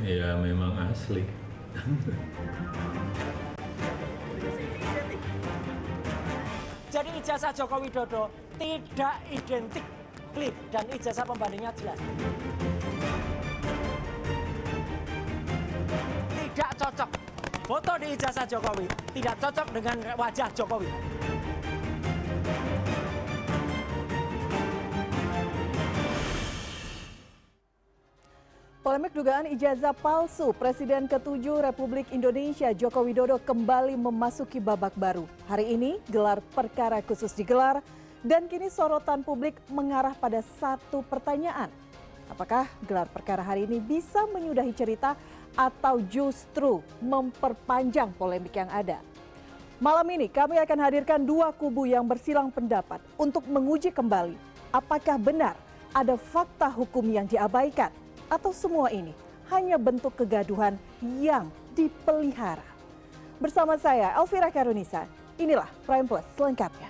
Ya memang asli. Jadi ijazah Joko Widodo tidak identik klip dan ijazah pembandingnya jelas. Tidak cocok. Foto di ijazah Jokowi tidak cocok dengan wajah Jokowi. Polemik dugaan ijazah palsu Presiden ke-7 Republik Indonesia Joko Widodo kembali memasuki babak baru. Hari ini gelar perkara khusus digelar dan kini sorotan publik mengarah pada satu pertanyaan. Apakah gelar perkara hari ini bisa menyudahi cerita atau justru memperpanjang polemik yang ada? Malam ini kami akan hadirkan dua kubu yang bersilang pendapat untuk menguji kembali apakah benar ada fakta hukum yang diabaikan atau semua ini hanya bentuk kegaduhan yang dipelihara. Bersama saya Elvira Karunisa, inilah Prime Plus selengkapnya.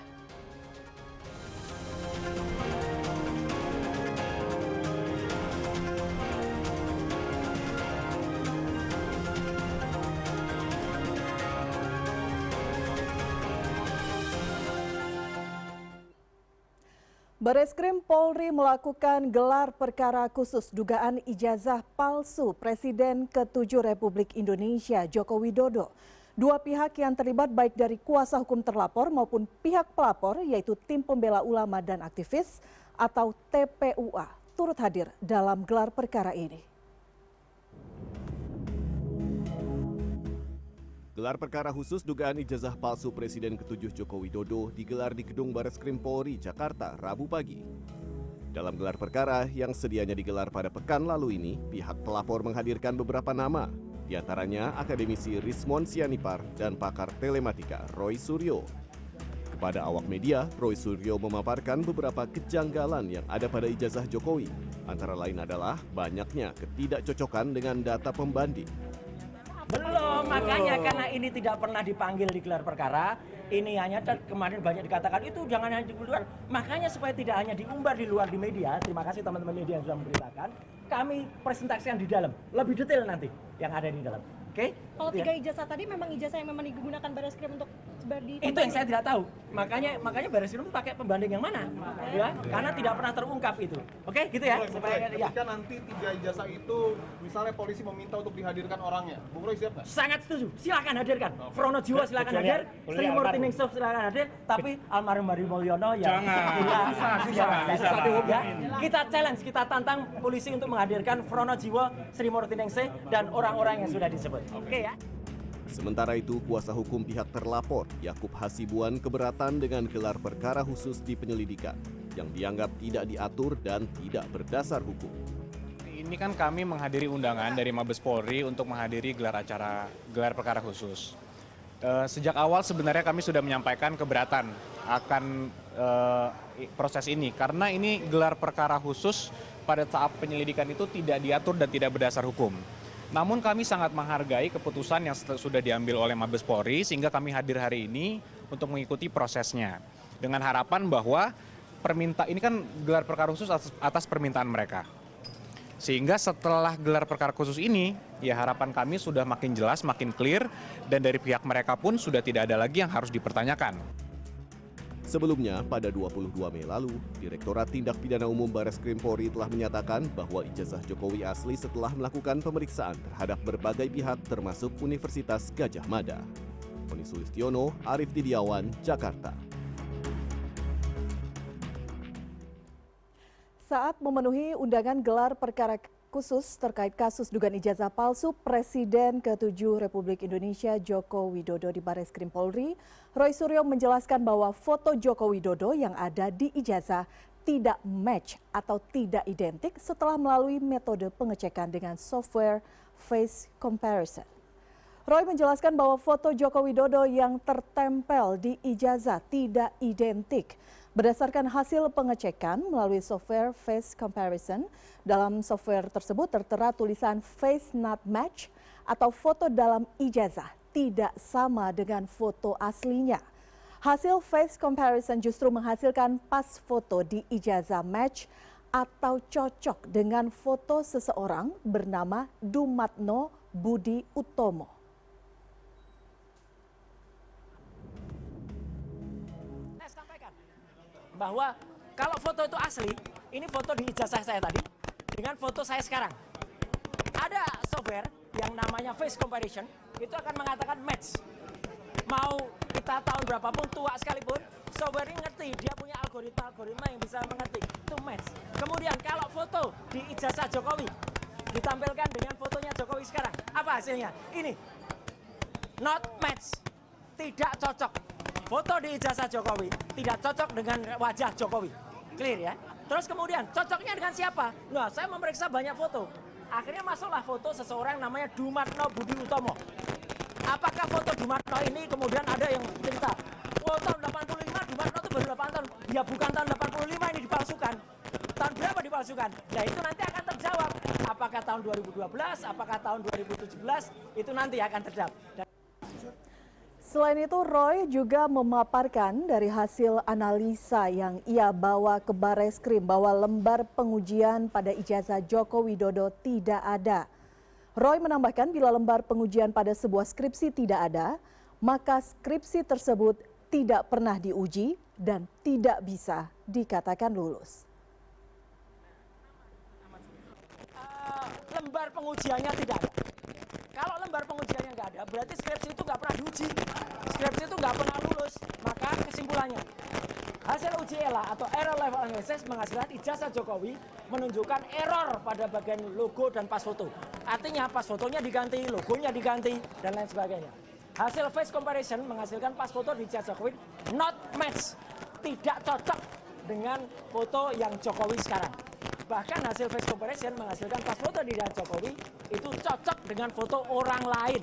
Bareskrim Polri melakukan gelar perkara khusus dugaan ijazah palsu Presiden ke-7 Republik Indonesia Joko Widodo. Dua pihak yang terlibat baik dari kuasa hukum terlapor maupun pihak pelapor yaitu Tim Pembela Ulama dan Aktivis atau TPUA turut hadir dalam gelar perkara ini. Gelar perkara khusus dugaan ijazah palsu Presiden ke-7 Joko Widodo digelar di Gedung Bareskrim Polri, Jakarta, Rabu pagi. Dalam gelar perkara yang sedianya digelar pada pekan lalu ini, pihak pelapor menghadirkan beberapa nama, di antaranya akademisi Rismon Sianipar dan pakar telematika Roy Suryo. Kepada awak media, Roy Suryo memaparkan beberapa kejanggalan yang ada pada ijazah Jokowi, antara lain adalah banyaknya ketidakcocokan dengan data pembanding. Belum, makanya karena ini tidak pernah dipanggil di gelar perkara, ini hanya kemarin banyak dikatakan itu jangan hanya di luar. Makanya supaya tidak hanya diumbar di luar di media, terima kasih teman-teman media yang sudah memberitakan, kami presentasikan di dalam, lebih detail nanti yang ada di dalam. Oke? Kalau tiga ijazah tadi memang ijazah yang memang digunakan Bareskrim untuk itu yang saya tidak tahu. Makanya Bareskrim pakai pembanding yang mana? Ya, karena tidak pernah terungkap itu. Oke, gitu ya. Supaya ketika nanti tiga ijazah itu misalnya polisi meminta untuk dihadirkan orangnya, Bung Roy siap nggak? Sangat setuju. Silakan hadirkan. Frono Jiwa silakan hadir. Sri Murti Ningsih silakan hadir. Tapi almarhum Hari Mulyono ya. Ya. Kita challenge, kita tantang polisi untuk menghadirkan Frono Jiwa, Sri Murti Ningsih dan orang-orang yang sudah disebut. Oke ya. Sementara itu, kuasa hukum pihak terlapor, Yakub Hasibuan, keberatan dengan gelar perkara khusus di penyelidikan yang dianggap tidak diatur dan tidak berdasar hukum. Ini kan kami menghadiri undangan dari Mabes Polri untuk menghadiri gelar perkara khusus. Sejak awal sebenarnya kami sudah menyampaikan keberatan akan proses ini karena ini gelar perkara khusus pada tahap penyelidikan itu tidak diatur dan tidak berdasar hukum. Namun kami sangat menghargai keputusan yang sudah diambil oleh Mabes Polri sehingga kami hadir hari ini untuk mengikuti prosesnya. Dengan harapan bahwa ini kan gelar perkara khusus atas permintaan mereka. Sehingga setelah gelar perkara khusus ini, ya harapan kami sudah makin jelas, makin clear, dan dari pihak mereka pun sudah tidak ada lagi yang harus dipertanyakan. Sebelumnya, pada 22 Mei lalu, Direktorat Tindak Pidana Umum Bareskrim Polri telah menyatakan bahwa ijazah Jokowi asli setelah melakukan pemeriksaan terhadap berbagai pihak termasuk Universitas Gadjah Mada. Tony Sulistiono, Arief Tidiawan, Jakarta. Saat memenuhi undangan gelar perkara khusus terkait kasus dugaan ijazah palsu Presiden ke-7 Republik Indonesia Joko Widodo di Bareskrim Polri, Roy Suryo menjelaskan bahwa foto Joko Widodo yang ada di ijazah tidak match atau tidak identik setelah melalui metode pengecekan dengan software face comparison. Roy menjelaskan bahwa foto Joko Widodo yang tertempel di ijazah tidak identik. Berdasarkan hasil pengecekan melalui software face comparison, dalam software tersebut tertera tulisan face not match atau foto dalam ijazah tidak sama dengan foto aslinya. Hasil face comparison justru menghasilkan pas foto di ijazah match atau cocok dengan foto seseorang bernama Dumatno Budi Utomo. Saya sampaikan bahwa kalau foto itu asli, ini foto di ijazah saya tadi dengan foto saya sekarang. Ada software yang namanya face comparison, itu akan mengatakan match. Mau kita tahun berapapun, tua sekalipun, software ini ngerti, dia punya algoritma yang bisa mengerti, itu match. Kemudian kalau foto di ijazah Jokowi, ditampilkan dengan fotonya Jokowi sekarang, apa hasilnya? Ini, not match, tidak cocok. Foto di ijazah Jokowi tidak cocok dengan wajah Jokowi, clear ya? Terus kemudian, cocoknya dengan siapa? Nah, saya memeriksa banyak foto. Akhirnya masuklah foto seseorang namanya Dumatno Budi Utomo. Apakah foto Dumatno ini kemudian ada yang cerita, oh tahun 85 Dumatno itu baru 8 tahun. Ya bukan tahun 85, ini dipalsukan. Tahun berapa dipalsukan? Nah itu nanti akan terjawab. Apakah tahun 2012, apakah tahun 2017, itu nanti akan terjawab. Selain itu, Roy juga memaparkan dari hasil analisa yang ia bawa ke Bareskrim bahwa lembar pengujian pada ijazah Joko Widodo tidak ada. Roy menambahkan bila lembar pengujian pada sebuah skripsi tidak ada, maka skripsi tersebut tidak pernah diuji dan tidak bisa dikatakan lulus. Lembar pengujiannya tidak ada. Kalau lembar pengujiannya nggak ada, berarti skripsi itu nggak pernah diuji. Skripsi itu nggak pernah lulus. Maka kesimpulannya, hasil uji ELA atau Error Level Analysis menghasilkan ijazah Jokowi menunjukkan error pada bagian logo dan pas foto. Artinya pas fotonya diganti, logonya diganti, dan lain sebagainya. Hasil face comparison menghasilkan pas foto di ijazah Jokowi not match, tidak cocok dengan foto yang Jokowi sekarang. Bahkan hasil face comparison menghasilkan pas foto di Jokowi itu cocok dengan foto orang lain.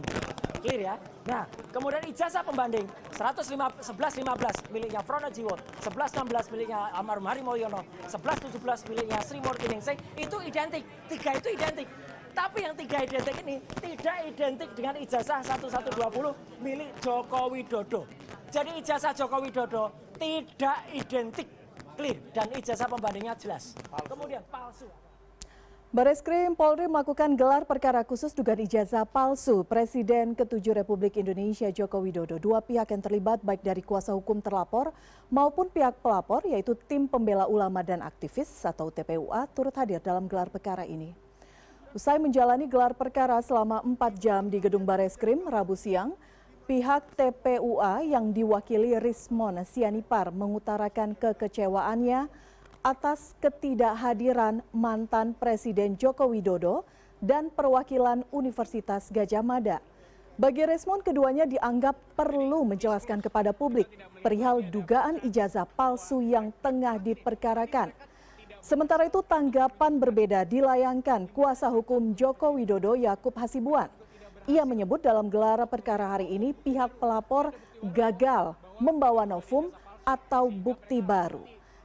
Clear ya? Nah, kemudian ijazah pembanding 1115 miliknya Pronojiwo, 1116 miliknya almarhum Hari Mulyono, 1117 miliknya Sri Murti Ningsih, itu identik. Tiga itu identik. Tapi yang tiga identik ini tidak identik dengan ijazah 1120 milik Joko Widodo. Jadi ijazah Joko Widodo tidak identik. Clear, dan ijazah pembandingnya jelas. Kemudian palsu. Bareskrim Polri melakukan gelar perkara khusus dugaan ijazah palsu Presiden ke-7 Republik Indonesia Joko Widodo. Dua pihak yang terlibat baik dari kuasa hukum terlapor maupun pihak pelapor yaitu Tim Pembela Ulama dan Aktivis atau TPUA turut hadir dalam gelar perkara ini. Usai menjalani gelar perkara selama 4 jam di Gedung Bareskrim Rabu siang, pihak TPUA yang diwakili Rismon Sianipar mengutarakan kekecewaannya atas ketidakhadiran mantan Presiden Joko Widodo dan perwakilan Universitas Gadjah Mada. Bagi Rismon, keduanya dianggap perlu menjelaskan kepada publik perihal dugaan ijazah palsu yang tengah diperkarakan. Sementara itu tanggapan berbeda dilayangkan kuasa hukum Joko Widodo Yakub Hasibuan. Ia menyebut dalam gelar perkara hari ini pihak pelapor gagal membawa novum atau bukti baru.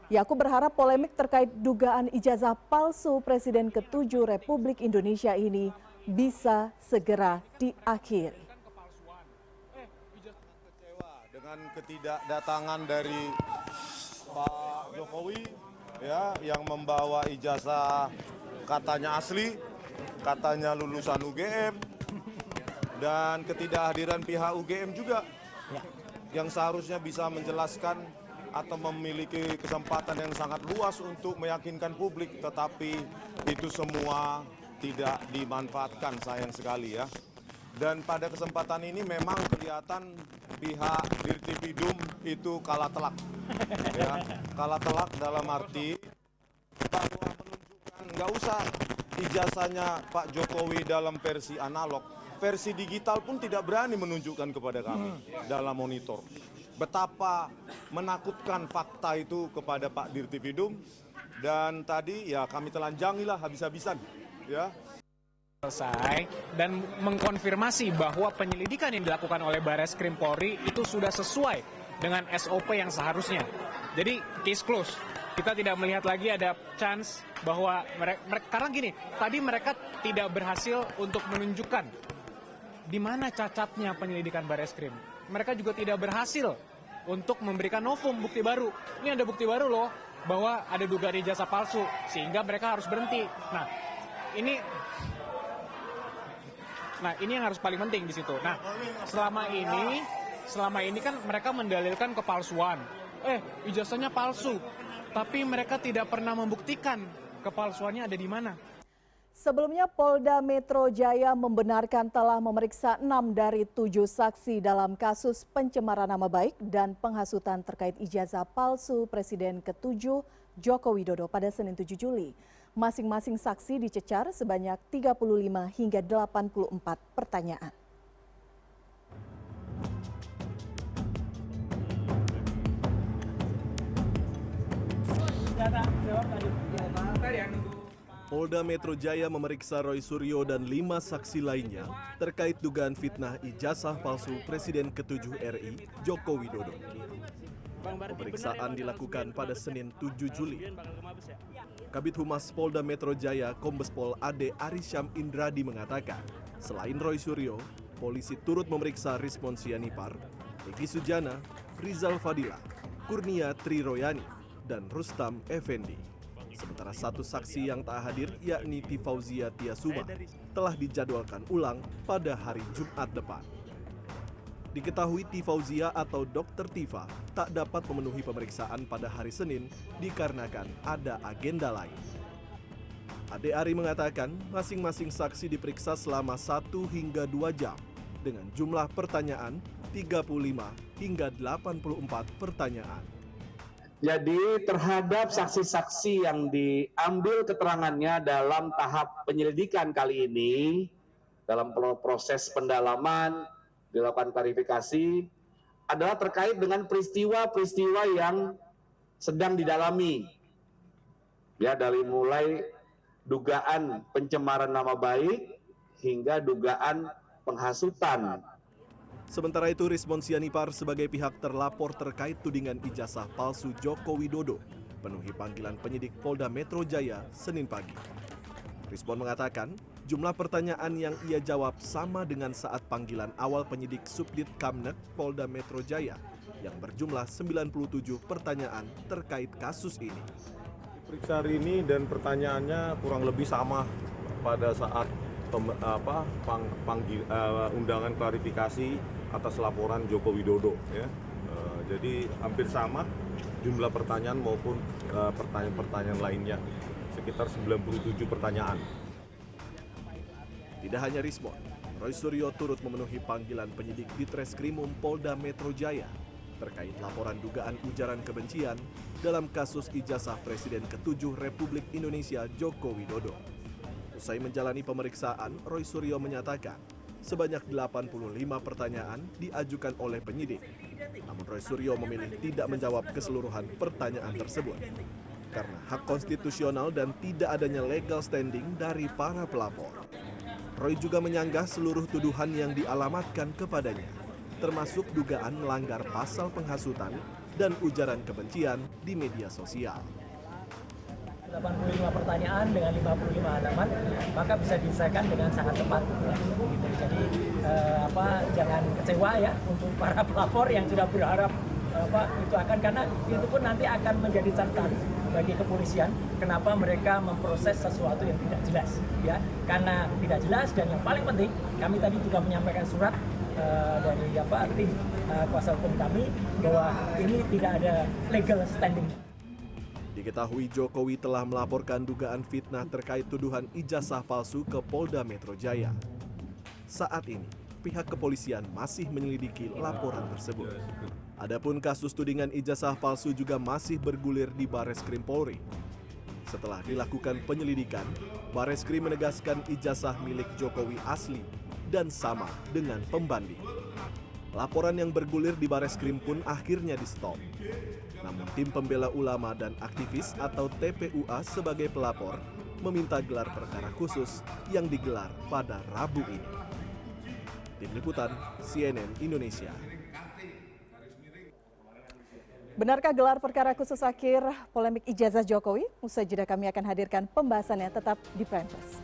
Yakub berharap polemik terkait dugaan ijazah palsu Presiden ke-7 Republik Indonesia ini bisa segera diakhiri. Kecewa dengan ketidakdatangan dari Pak Jokowi ya yang membawa ijazah katanya asli, katanya lulusan UGM. Dan ketidakhadiran pihak UGM juga yang seharusnya bisa menjelaskan atau memiliki kesempatan yang sangat luas untuk meyakinkan publik, tetapi itu semua tidak dimanfaatkan, sayang sekali ya. Dan pada kesempatan ini memang kelihatan pihak Dirtipidum itu kalah telak, ya. Kalah telak dalam arti bahwa menunjukkan nggak usah ijazahnya Pak Jokowi dalam versi analog. Versi digital pun tidak berani menunjukkan kepada kami dalam monitor. Betapa menakutkan fakta itu kepada Pak Dirtipidum. Dan tadi ya kami telanjangilah habis-habisan. Ya. Selesai dan mengkonfirmasi bahwa penyelidikan yang dilakukan oleh Bareskrim Polri itu sudah sesuai dengan SOP yang seharusnya. Jadi case close. Kita tidak melihat lagi ada chance bahwa mereka karena gini, tadi mereka tidak berhasil untuk menunjukkan di mana cacatnya penyelidikan Bareskrim. Mereka juga tidak berhasil untuk memberikan novum bukti baru. Ini ada bukti baru loh bahwa ada dugaan ijazah palsu sehingga mereka harus berhenti. Nah, ini yang harus paling penting di situ. Nah, selama ini kan mereka mendalilkan kepalsuan. Ijazahnya palsu, tapi mereka tidak pernah membuktikan kepalsuannya ada di mana. Sebelumnya Polda Metro Jaya membenarkan telah memeriksa 6 dari 7 saksi dalam kasus pencemaran nama baik dan penghasutan terkait ijazah palsu Presiden ke-7 Joko Widodo pada Senin 7 Juli. Masing-masing saksi dicecar sebanyak 35 hingga 84 pertanyaan. Polda Metro Jaya memeriksa Roy Suryo dan 5 saksi lainnya terkait dugaan fitnah ijazah palsu Presiden ke-7 RI Joko Widodo. Pemeriksaan dilakukan pada Senin 7 Juli. Kabid Humas Polda Metro Jaya Kombes Pol Ade Arisyam Indradi mengatakan, selain Roy Suryo, polisi turut memeriksa Rismon Sianipar, Egi Sujana, Rizal Fadila, Kurnia Triroyani, dan Rustam Effendi. Sementara satu saksi yang tak hadir, yakni Tifauzia Tiasuma, telah dijadwalkan ulang pada hari Jumat depan. Diketahui Tifauzia atau Dr. Tifa tak dapat memenuhi pemeriksaan pada hari Senin dikarenakan ada agenda lain. Ade Ari mengatakan masing-masing saksi diperiksa selama 1 hingga 2 jam dengan jumlah pertanyaan 35 hingga 84 pertanyaan. Jadi terhadap saksi-saksi yang diambil keterangannya dalam tahap penyelidikan kali ini, dalam proses pendalaman, dilakukan klarifikasi, adalah terkait dengan peristiwa-peristiwa yang sedang didalami. Ya, dari mulai dugaan pencemaran nama baik hingga dugaan penghasutan. Sementara itu, Rismon Sianipar sebagai pihak terlapor terkait tudingan ijazah palsu Joko Widodo penuhi panggilan penyidik Polda Metro Jaya Senin pagi. Rismon mengatakan jumlah pertanyaan yang ia jawab sama dengan saat panggilan awal penyidik Subdit Kamnek Polda Metro Jaya yang berjumlah 97 pertanyaan terkait kasus ini. Periksa hari ini dan pertanyaannya kurang lebih sama pada saat undangan klarifikasi atas laporan Joko Widodo, ya. Jadi hampir sama jumlah pertanyaan maupun pertanyaan-pertanyaan lainnya, sekitar 97 pertanyaan. Tidak hanya Rismon, Roy Suryo turut memenuhi panggilan penyidik di Treskrimum Polda Metro Jaya terkait laporan dugaan ujaran kebencian dalam kasus ijazah Presiden ke-7 Republik Indonesia Joko Widodo. Usai menjalani pemeriksaan, Roy Suryo menyatakan sebanyak 85 pertanyaan diajukan oleh penyidik. Namun Roy Suryo memilih tidak menjawab keseluruhan pertanyaan tersebut karena hak konstitusional dan tidak adanya legal standing dari para pelapor. Roy juga menyanggah seluruh tuduhan yang dialamatkan kepadanya, termasuk dugaan melanggar pasal penghasutan dan ujaran kebencian di media sosial. 85 pertanyaan dengan 55 halaman, maka bisa diselesaikan dengan sangat cepat. Gitu. Jadi jangan kecewa ya untuk para pelapor yang sudah berharap itu akan, karena itu pun nanti akan menjadi catatan bagi kepolisian kenapa mereka memproses sesuatu yang tidak jelas, ya, karena tidak jelas. Dan yang paling penting, kami tadi juga menyampaikan surat dari tim kuasa hukum kami bahwa ini tidak ada legal standing. Diketahui Jokowi telah melaporkan dugaan fitnah terkait tuduhan ijazah palsu ke Polda Metro Jaya. Saat ini, pihak kepolisian masih menyelidiki laporan tersebut. Adapun kasus tudingan ijazah palsu juga masih bergulir di Bareskrim Polri. Setelah dilakukan penyelidikan, Bareskrim menegaskan ijazah milik Jokowi asli dan sama dengan pembanding. Laporan yang bergulir di Bareskrim pun akhirnya di-stop. Namun tim pembela ulama dan aktivis atau TPUA sebagai pelapor meminta gelar perkara khusus yang digelar pada Rabu ini. Tim Liputan CNN Indonesia. Benarkah gelar perkara khusus akhir polemik ijazah Jokowi? Usai jeda kami akan hadirkan pembahasannya, tetap di Prime News.